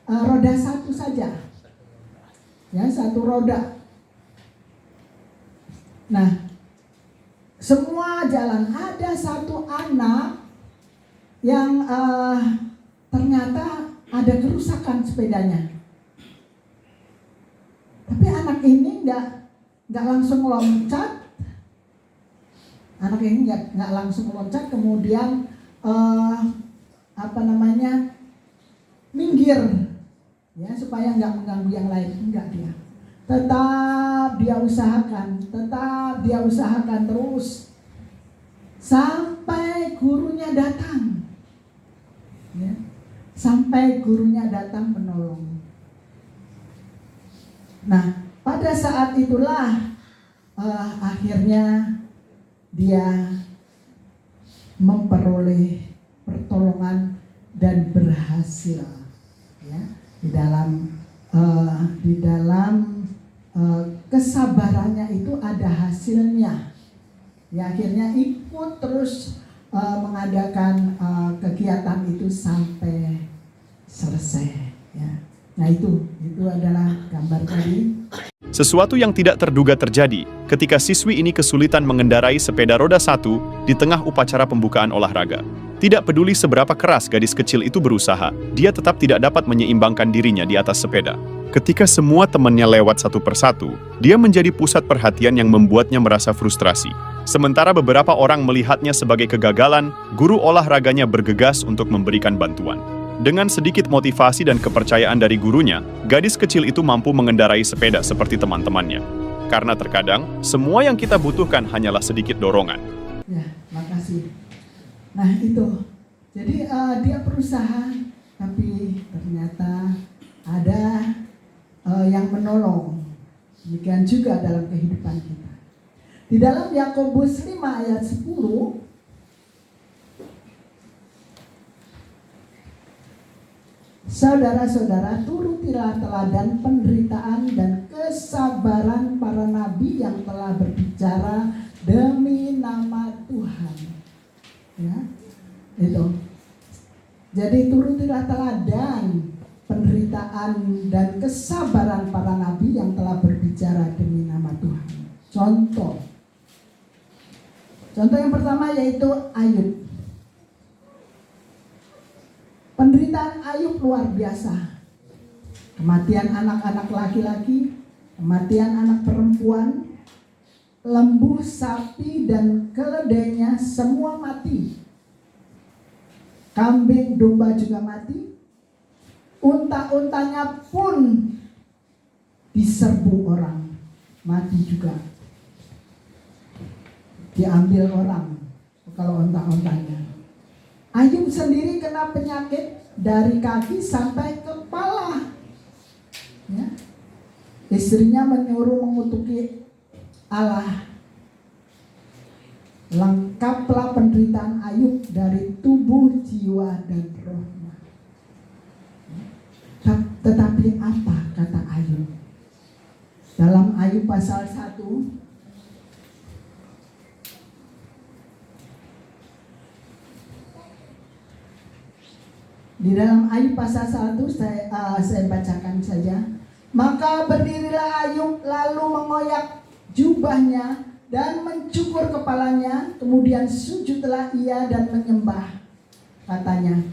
roda satu saja, ya, satu roda. Nah, semua jalan, ada satu anak yang ternyata ada kerusakan sepedanya. Tapi anak ini nggak langsung loncat, nggak langsung loncat, kemudian minggir, ya, supaya nggak mengganggu yang lain. Enggak, tetap dia usahakan terus sampai gurunya datang, ya, sampai gurunya datang menolong. Nah, pada saat itulah akhirnya dia memperoleh pertolongan dan berhasil, ya, di dalam kesabarannya itu ada hasilnya. Ya, akhirnya ikut terus mengadakan kegiatan itu sampai selesai, ya. Nah, itu adalah gambar tadi. Sesuatu yang tidak terduga terjadi ketika siswi ini kesulitan mengendarai sepeda roda satu di tengah upacara pembukaan olahraga. Tidak peduli seberapa keras gadis kecil itu berusaha, dia tetap tidak dapat menyeimbangkan dirinya di atas sepeda. Ketika semua temannya lewat satu persatu, dia menjadi pusat perhatian yang membuatnya merasa frustrasi. Sementara beberapa orang melihatnya sebagai kegagalan, guru olahraganya bergegas untuk memberikan bantuan. Dengan sedikit motivasi dan kepercayaan dari gurunya, gadis kecil itu mampu mengendarai sepeda seperti teman-temannya. Karena terkadang, semua yang kita butuhkan hanyalah sedikit dorongan. Ya, makasih. Nah, itu. Jadi dia berusaha, tapi ternyata ada yang menolong. Demikian juga dalam kehidupan kita. Di dalam Yakobus 5 ayat 10, saudara-saudara, turutilah teladan penderitaan dan kesabaran para nabi yang telah berbicara demi nama Tuhan. Ya, itu. Jadi turutilah teladan penderitaan dan kesabaran para nabi yang telah berbicara demi nama Tuhan. Contoh yang pertama yaitu Ayub. Penderitaan Ayub luar biasa. Kematian anak-anak laki-laki, kematian anak perempuan, lembu, sapi, dan keledainya semua mati. Kambing, domba juga mati. Unta-untanya pun diserbu orang, mati juga. Diambil orang kalau unta-untanya. Ayub sendiri kena penyakit dari kaki sampai kepala. Ya. Istrinya menyuruh mengutuki Allah. Lengkaplah penderitaan Ayub dari tubuh, jiwa, dan rohnya. Tetapi apa kata Ayub? Dalam Ayub pasal 1, di dalam Ayub pasal 1 saya bacakan saja. Maka berdirilah Ayub lalu mengoyak jubahnya dan mencukur kepalanya, kemudian sujudlah ia dan menyembah. Katanya,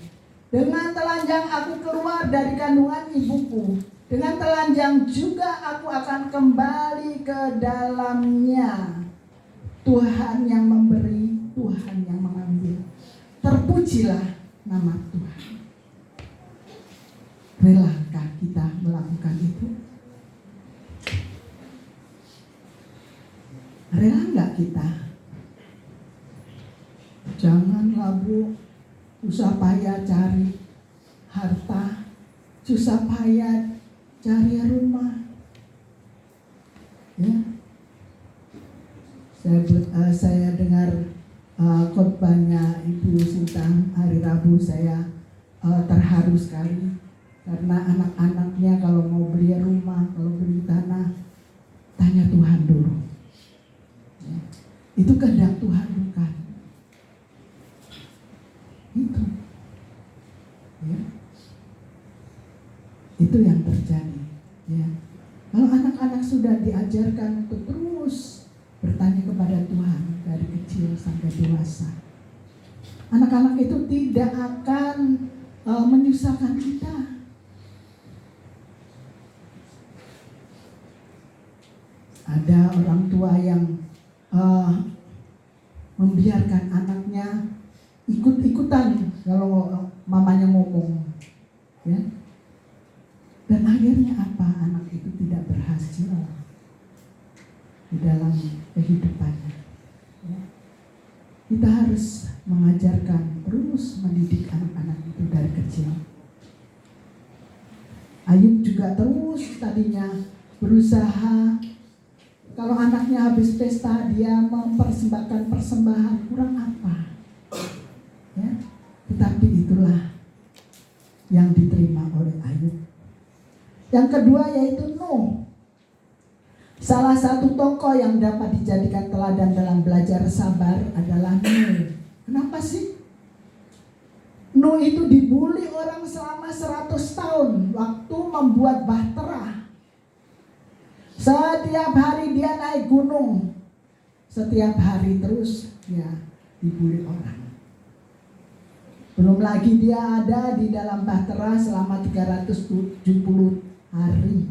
dengan telanjang aku keluar dari kandungan ibuku, dengan telanjang juga aku akan kembali ke dalamnya. Tuhan yang memberi, Tuhan yang mengambil. Terpujilah nama Tuhan. Relakah kita melakukan itu? Rela nggak kita? Janganlah Bu, susah payah cari harta, susah payah cari rumah. Ya, saya dengar khotbahnya Ibu Sinta hari Rabu, saya terharu sekali karena anak-anaknya kalau mau beli rumah, kalau beli tanah, tanya Tuhan dulu. Ya, itu kehendak Tuhan bukan? Itu, ya, itu yang terjadi. Ya, kalau anak-anak sudah diajarkan untuk terus bertanya kepada Tuhan dari kecil sampai dewasa, anak-anak itu tidak akan menyusahkan kita. Ada orang tua yang membiarkan anaknya ikut-ikutan kalau mamanya ngomong, ya. Dan akhirnya apa? Anak itu tidak berhasil di dalam kehidupannya. Ya. Kita harus mengajarkan, terus mendidik anak-anak itu dari kecil. Ayub juga terus tadinya berusaha. Kalau anaknya habis pesta, dia mempersembahkan persembahan, kurang apa? Ya, tetapi itulah yang diterima oleh Ayub. Yang kedua yaitu Nuh. Salah satu tokoh yang dapat dijadikan teladan dalam belajar sabar adalah Nuh. Kenapa sih? Nuh itu dibully orang selama 100 tahun waktu membuat bahtera. Setiap hari dia naik gunung. Setiap hari terus dia dibully orang. Belum lagi dia ada di dalam bahtera selama 370 hari.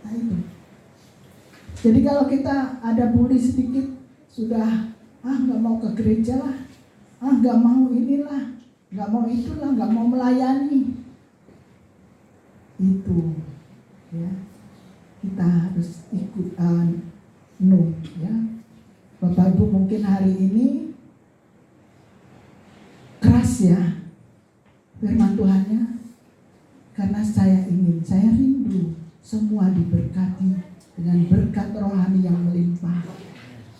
Nah itu. Jadi kalau kita ada bully sedikit, sudah nggak mau ke gereja lah, nggak mau inilah, nggak mau itulah, nggak mau melayani. Itu, ya, kita harus ikut Nuh, ya. Bapak Ibu mungkin hari ini keras ya firman Tuhannya, karena saya rindu semua diberkati dengan berkat rohani yang melimpah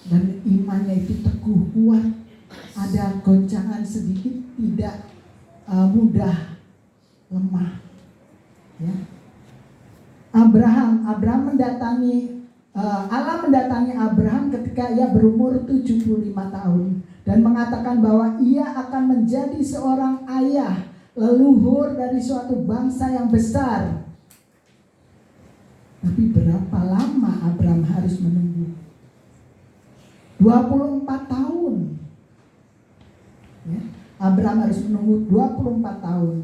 dan imannya itu teguh kuat, ada goncangan sedikit, tidak mudah lemah. Ya. Allah mendatangi Abraham ketika ia berumur 75 tahun dan mengatakan bahwa ia akan menjadi seorang ayah, leluhur dari suatu bangsa yang besar. Tapi berapa lama Abraham harus menunggu? 24 tahun. Ya, Abraham harus menunggu 24 tahun.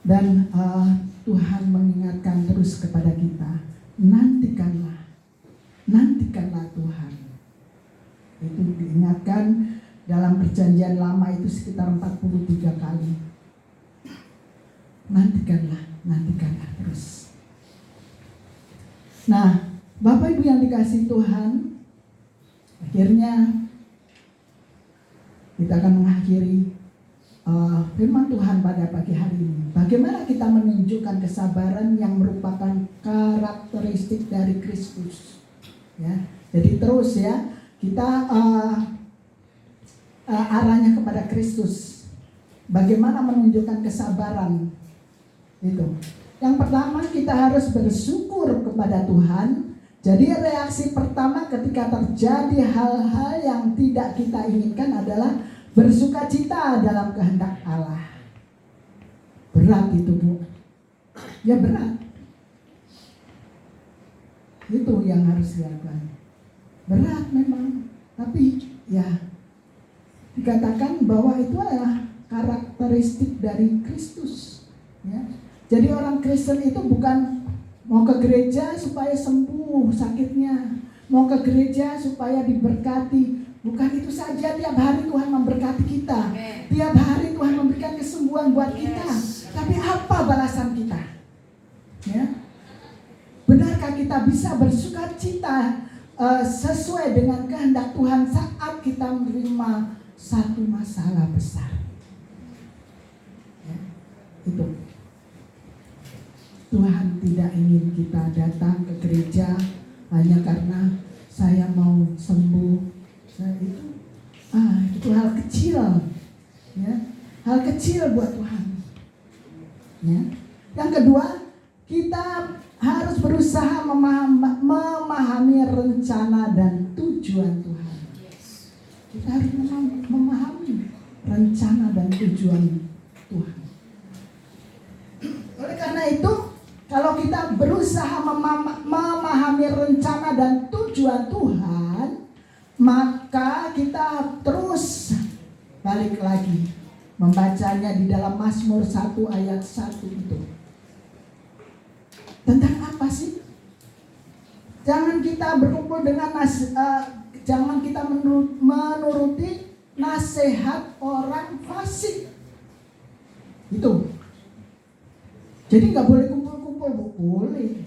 Dan Tuhan mengingatkan terus kepada kita, nantikanlah Tuhan. Itu diingatkan dalam perjanjian lama itu sekitar 43 kali. Nantikanlah terus. Nah, Bapak Ibu yang dikasihi Tuhan, akhirnya kita akan mengakhiri firman Tuhan pada pagi hari ini. Bagaimana kita menunjukkan kesabaran yang merupakan karakteristik dari Kristus, ya. Jadi terus ya, kita arahnya kepada Kristus. Bagaimana menunjukkan kesabaran itu? Yang pertama, kita harus bersyukur kepada Tuhan. Jadi reaksi pertama ketika terjadi hal-hal yang tidak kita inginkan adalah bersukacita dalam kehendak Allah. Berat itu, Bu. Ya berat. Itu yang harus dilakukan. Berat memang, tapi ya dikatakan bahwa itu adalah karakteristik dari Kristus, ya. Jadi orang Kristen itu bukan mau ke gereja supaya sembuh sakitnya, mau ke gereja supaya diberkati. Bukan itu saja, tiap hari Tuhan memberkati kita. Tiap hari Tuhan memberikan kesembuhan buat kita. Tapi apa balasan kita? Ya. Benarkah kita kita bisa bersukacita sesuai dengan kehendak Tuhan saat kita menerima satu masalah besar. Ya, itu. Tuhan tidak ingin kita datang ke gereja hanya karena saya mau sembuh. Itu hal kecil, ya, hal kecil buat Tuhan. Ya. Yang kedua, kita harus berusaha memahami rencana dan tujuan Tuhan. Kita harus memahami rencana dan tujuan Tuhan. Oleh karena itu, kalau kita berusaha memahami rencana dan tujuan Tuhan, maka kita terus balik lagi membacanya di dalam Mazmur 1 ayat 1 itu. Tentang apa sih? Jangan kita berkumpul dengan jangan kita menuruti nasihat orang fasik. Itu. Jadi nggak boleh kumpul-kumpul, boleh.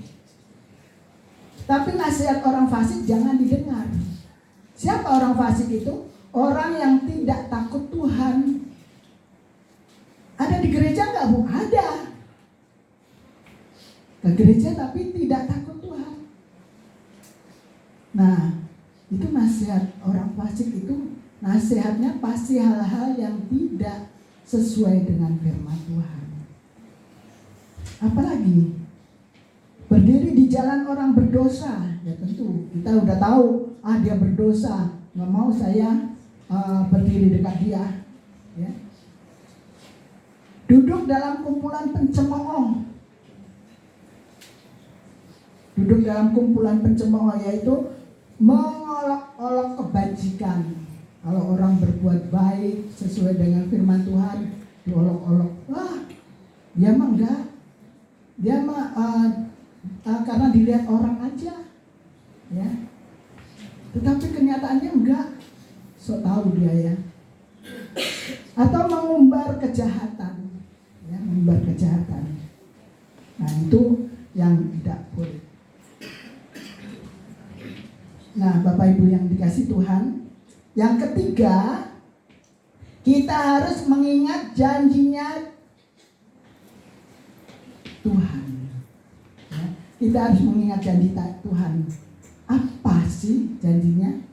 Tapi nasihat orang fasik jangan didengar. Siapa orang fasik itu? Orang yang tidak takut Tuhan. Ada di gereja nggak, Bu? Ada. Ke gereja tapi tidak takut Tuhan. Nah, itu nasihat orang fasik itu. Nasihatnya pasti hal-hal yang tidak sesuai dengan firman Tuhan. Apalagi berdiri di jalan orang berdosa, ya tentu kita udah tahu, dia berdosa, nggak mau saya berdiri dekat dia. Ya. Duduk dalam kumpulan pencemooh. Duduk dalam kumpulan pencemooh yaitu mengolok-olok kebajikan. Kalau orang berbuat baik sesuai dengan firman Tuhan, diolok-olok. Wah, dia mah enggak. Dia mah karena dilihat orang aja, ya. Tetapi kenyataannya enggak. So tahu dia ya. Atau mengumbar kejahatan, ya, mengumbar kejahatan. Nah itu yang tidak boleh. Nah Bapak Ibu yang dikasih Tuhan, yang ketiga kita harus mengingat janjinya Tuhan. Ya, kita harus mengingat janji Tuhan. Apa sih janjinya?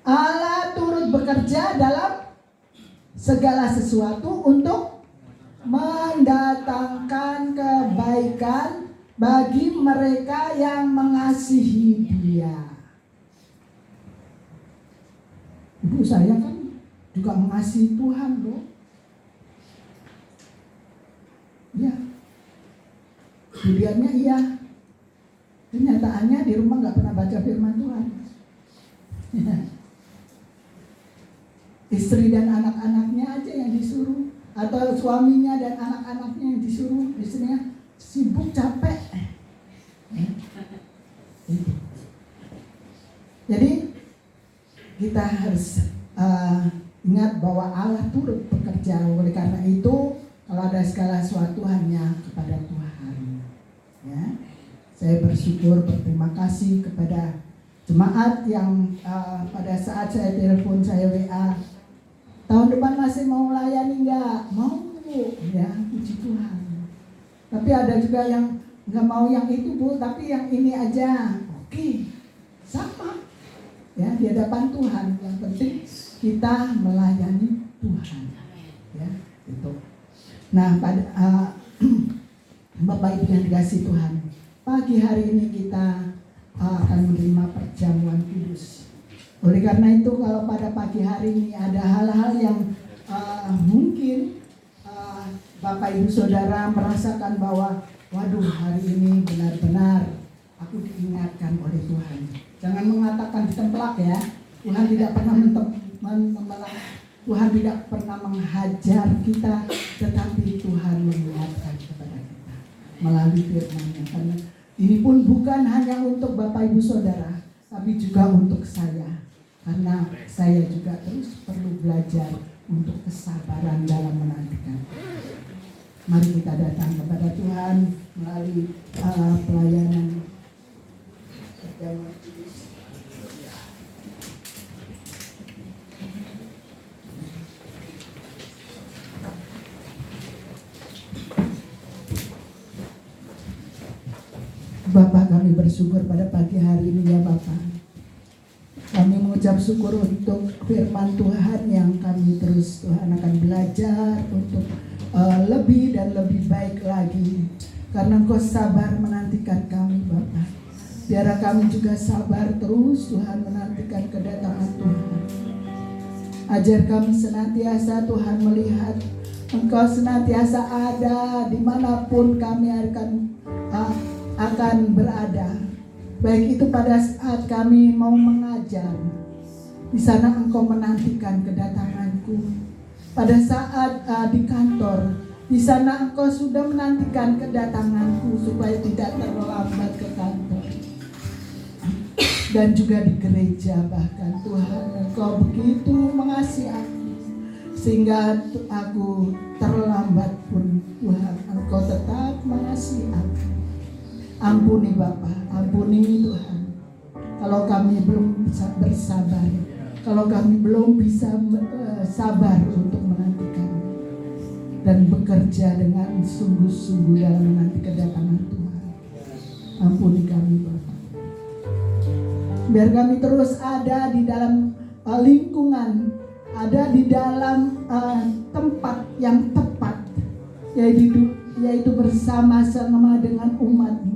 Allah turut bekerja dalam segala sesuatu untuk mendatangkan kebaikan bagi mereka yang mengasihi Dia. Ibu saya kan juga mengasihi Tuhan loh. Ya. Dilihatnya iya. Kenyataannya di rumah nggak pernah baca firman Tuhan. Ya. Istri dan anak-anaknya aja yang disuruh, atau suaminya dan anak-anaknya yang disuruh. Istrinya sibuk capek. Jadi kita harus ingat bahwa Allah turut bekerja. Oleh karena itu, kalau ada segala sesuatu hanya kepada Tuhan. Ya, saya bersyukur, berterima kasih kepada jemaat yang pada saat saya telepon, saya WA, tahun depan masih mau melayani nggak? Mau, ya, puji Tuhan. Tapi ada juga yang nggak mau yang itu, Bu, tapi yang ini aja. Oke, sama. Ya, di hadapan Tuhan. Yang penting kita melayani Tuhan. Ya, itu. Nah, pada Bapak Ibu yang dikasih Tuhan, pagi hari ini kita akan menerima perjamuan kudus. Oleh karena itu, kalau pada pagi hari ini ada hal-hal yang mungkin Bapak Ibu Saudara merasakan bahwa, waduh, hari ini benar-benar aku diingatkan oleh Tuhan. Jangan mengatakan ditemplak ya. Tuhan tidak pernah mentemplak. Tuhan tidak pernah menghajar kita, tetapi Tuhan mengingatkan kepada kita melalui firman-Nya. Karena ini pun bukan hanya untuk Bapak Ibu Saudara, tapi juga untuk saya. Karena saya juga terus perlu belajar untuk kesabaran dalam menantikan. Mari kita datang kepada Tuhan melalui pelayanan yang Maha Kudus. Bapak, kami bersyukur pada pagi hari ini ya Bapak. Kami mengucap syukur untuk firman Tuhan yang kami terus Tuhan akan belajar untuk lebih dan lebih baik lagi. Karena Engkau sabar menantikan kami Bapak. Biar kami juga sabar terus Tuhan menantikan kedatangan Tuhan. Ajar kami senantiasa Tuhan melihat Engkau senantiasa ada dimanapun kami akan berada. Baik itu pada saat kami mau mengajar, di sana Engkau menantikan kedatanganku. Pada saat di kantor, di sana Engkau sudah menantikan kedatanganku supaya tidak terlambat ke kantor. Dan juga di gereja bahkan Tuhan Engkau begitu mengasihi aku, sehingga aku terlambat pun Tuhan Engkau tetap mengasihi aku. Ampuni Bapak, ampuni Tuhan. Kalau kami belum bisa bersabar, kalau kami belum bisa sabar untuk menantikan dan bekerja dengan sungguh-sungguh dalam menanti kedatangan Tuhan. Ampuni kami Bapak. Biar kami terus ada di dalam lingkungan, ada di dalam tempat yang tepat, yaitu bersama-sama dengan umat-Mu.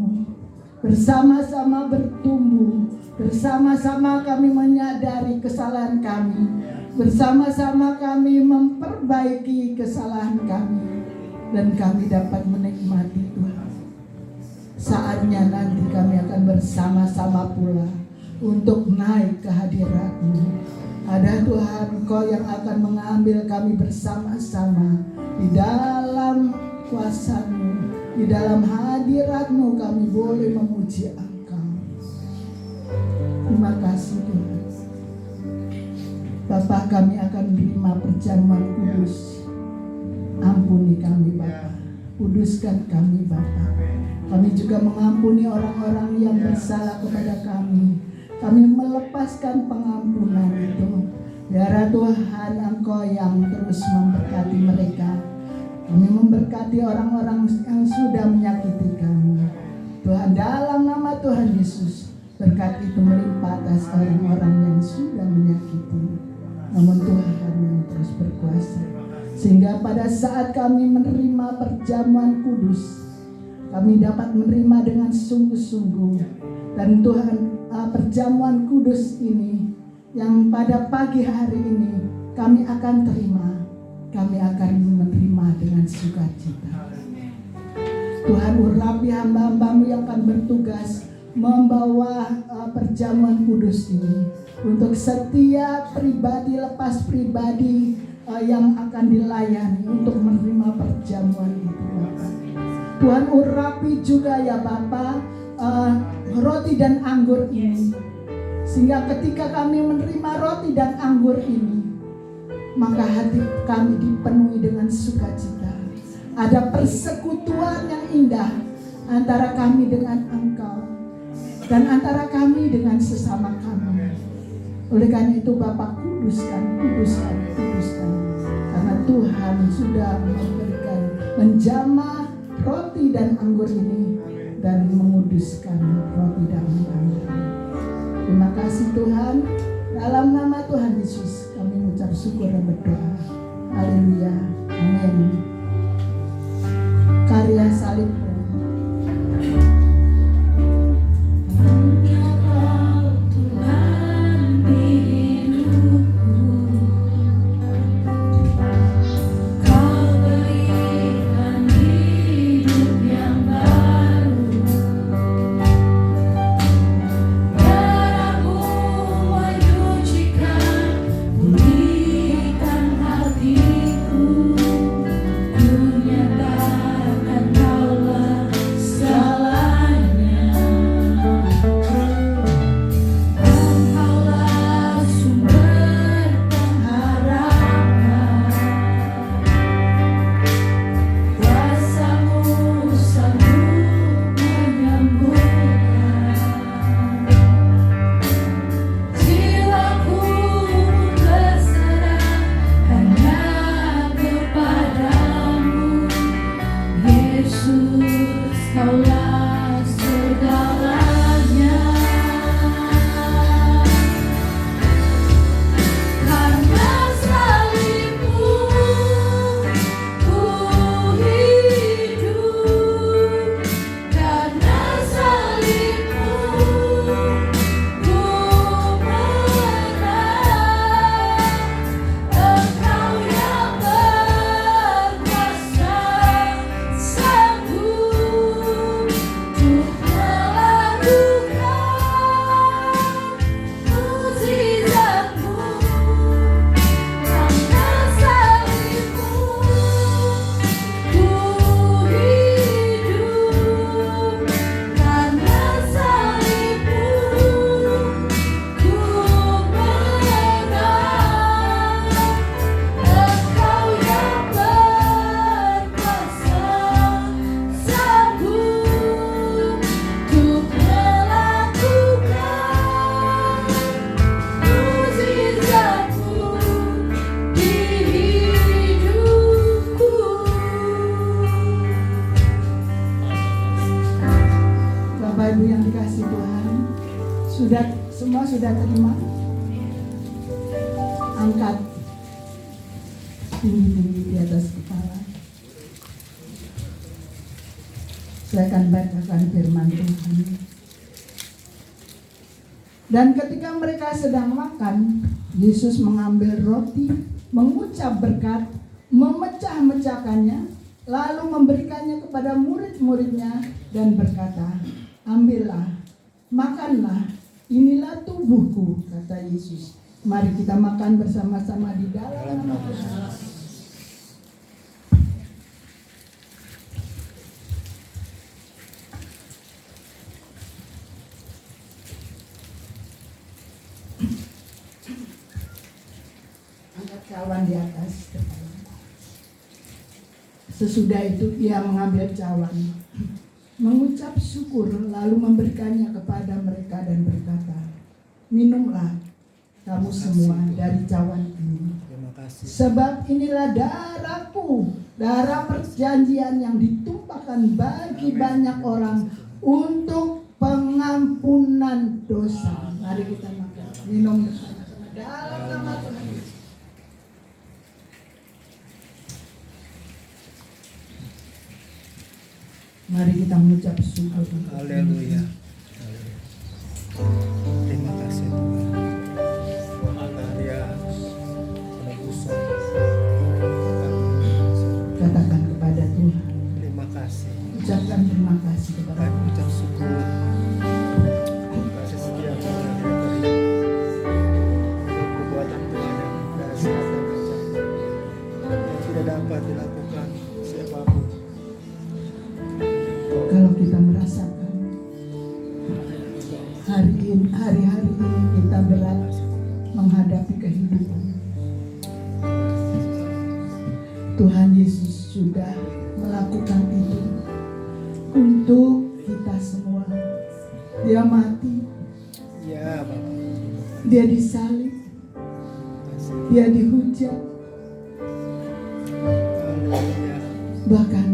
Bersama-sama bertumbuh, bersama-sama kami menyadari kesalahan kami, bersama-sama kami memperbaiki kesalahan kami, dan kami dapat menikmati Tuhan. Saatnya nanti kami akan bersama-sama pula untuk naik ke hadirat-Mu. Ada Tuhan Engkau yang akan mengambil kami bersama-sama di dalam kuasa-Mu. Di dalam hadirat-Mu kami boleh memuji Engkau. Terima kasih Tuhan. Bapak, kami akan menerima perjamuan kudus. Ampuni kami Bapak. Kuduskan kami Bapak. Kami juga mengampuni orang-orang yang bersalah kepada kami. Kami melepaskan pengampunan itu. Biar Tuhan Engkau yang terus memberkati mereka. Kami memberkati orang-orang yang sudah menyakiti kami. Tuhan, dalam nama Tuhan Yesus, berkat itu melimpah atas orang-orang yang sudah menyakiti. Namun Tuhan yang terus berkuasa. Sehingga pada saat kami menerima perjamuan kudus, kami dapat menerima dengan sungguh-sungguh. Dan Tuhan, perjamuan kudus ini yang pada pagi hari ini kami akan terima. Kami akan menerima dengan sukacita. Tuhan, urapi hamba-hamba-Mu yang akan bertugas membawa perjamuan kudus ini untuk setiap pribadi lepas pribadi yang akan dilayani untuk menerima perjamuan itu Bapak. Tuhan, urapi juga ya Bapak roti dan anggur ini, sehingga ketika kami menerima roti dan anggur ini, maka hati kami dipenuhi dengan sukacita. Ada persekutuan yang indah antara kami dengan Engkau dan antara kami dengan sesama kami. Oleh karena itu Bapak, kuduskan. Karena Tuhan sudah memberikan, menjamah roti dan anggur ini dan menguduskan roti dan anggur. Terima kasih Tuhan. Dalam nama Tuhan Yesus kami mengucap syukur dan berdoa. Haleluya. Amin. Karya salib. Ku nyatakan Kaulah Semua sudah terima? Angkat tinggi-tinggi di atas kepala. Saya akan bacakan firman Tuhan. Dan ketika mereka sedang makan, Yesus mengambil roti, mengucap berkat, memecah-mecahkannya, lalu memberikannya kepada murid-muridnya dan berkata, "Ambillah, makanlah, inilah tubuhku," kata Yesus. Mari kita makan bersama-sama di dalam nama Tuhan. Angkat cawan di atas. Sesudah itu ia mengambil cawan, mengucap syukur, lalu memberikannya kepada mereka dan berkata, "Minumlah kamu semua dari cawan ini. Terima kasih. Sebab inilah darahku, darah perjanjian yang ditumpahkan bagi banyak orang untuk pengampunan dosa." Mari kita makan, minum bersama-sama dalam nama Tuhan. Mari kita mengucap syukur. Haleluya. Terima kasih Tuhan. Karya penebusan. Katakan kepada Tuhan. Terima kasih. Ucapkan terima kasih kepada Kami Tuhan. ucap syukur. Kasih setia kepada Tuhan. Perbuatan Tuhan yang dahsyat dan ajaib, yang tidak dapat dilakukan siapapun. Kalau kita merasakan hari-hari ini kita berat menghadapi kehidupan, Tuhan Yesus sudah melakukan itu untuk kita semua. Dia mati, Ya Bapak. dia disalib, dia dihujat, Haleluya. bahkan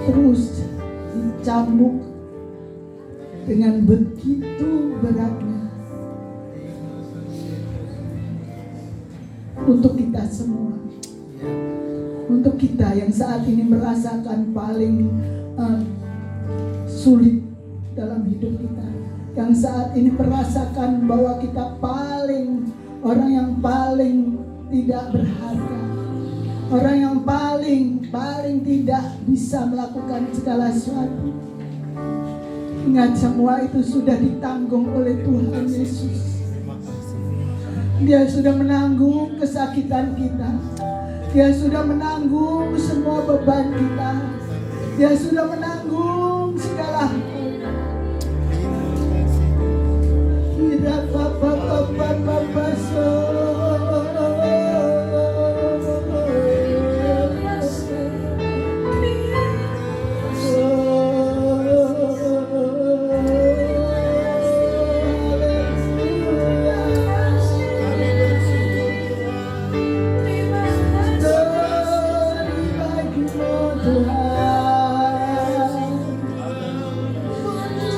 terus dicambuk dengan begitu beratnya untuk kita semua, untuk kita yang saat ini merasakan paling sulit dalam hidup kita, yang saat ini merasakan bahwa kita orang yang paling tidak berharga, orang yang paling tidak bisa melakukan segala sesuatu. Ingat, semua itu sudah ditanggung oleh Tuhan Yesus. Terima kasih. Dia sudah menanggung kesakitan kita. Dia sudah menanggung semua beban kita. Dia sudah menanggung segala hal. Ira papa so.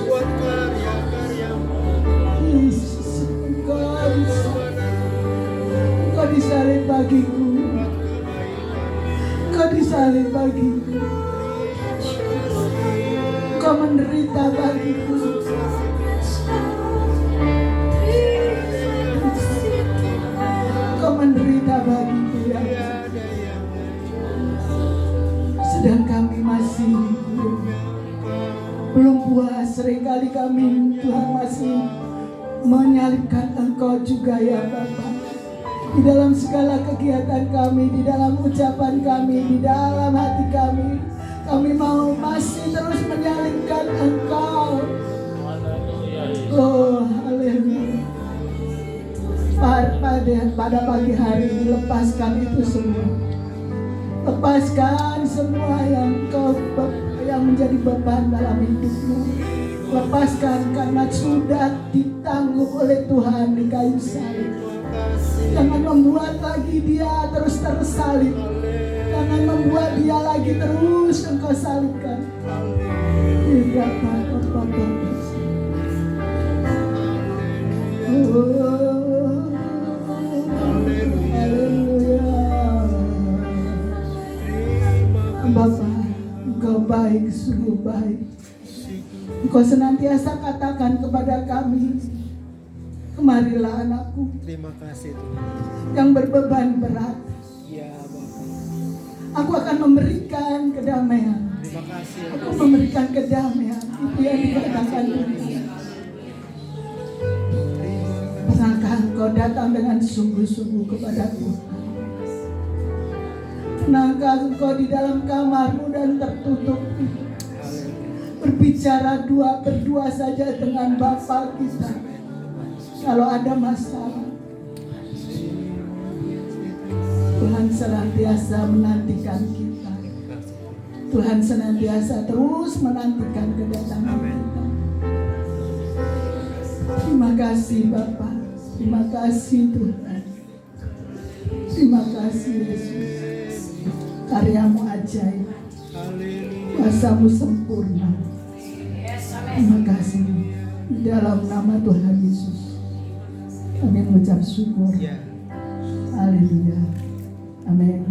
Buat karya-karyamu. Engkau disalib bagiku. Engkau disalib bagiku. Engkau menderita bagiku. Engkau menderita bagiku ya. Sedang kami masih belum puas, seringkali kami, Tuhan, masih menyalibkan Engkau juga ya Bapa. Di dalam segala kegiatan kami, di dalam ucapan kami, di dalam hati kami mau masih terus menyalibkan Engkau. Oh, haleluya. Pada pagi hari ini lepaskan itu semua. Lepaskan semua yang menjadi beban dalam hidupmu. Lepaskan karena sudah ditanggung oleh Tuhan di kayu salib. Jangan membuat lagi dia terus tersalib. Jangan membuat dia lagi terus Engkau salibkan. Bapa, Engkau baik, sungguh baik. Engkau senantiasa katakan kepada kami, kemarilah anakku Terima kasih Tuhan. yang berbeban berat. Ya Bapa. Aku akan memberikan kedamaian. Terima kasih. Aku memberikan kedamaian. Itu yang dikatakan Tuhan. Pernahkah engkau datang dengan sungguh-sungguh kepada Tuhan? Pernahkah engkau di dalam kamarmu dan tertutup berbicara berdua saja dengan Bapa kita? Kalau ada masalah, Tuhan senantiasa menantikan kita. Tuhan senantiasa terus menantikan kedatangan kita. Terima kasih Bapa. Terima kasih Tuhan. Terima kasih Yesus. Karyamu ajaib. Kuasamu sempurna. Terima kasih. Di dalam nama Tuhan Yesus kami mengucap syukur. Ya. Haleluya. Amin.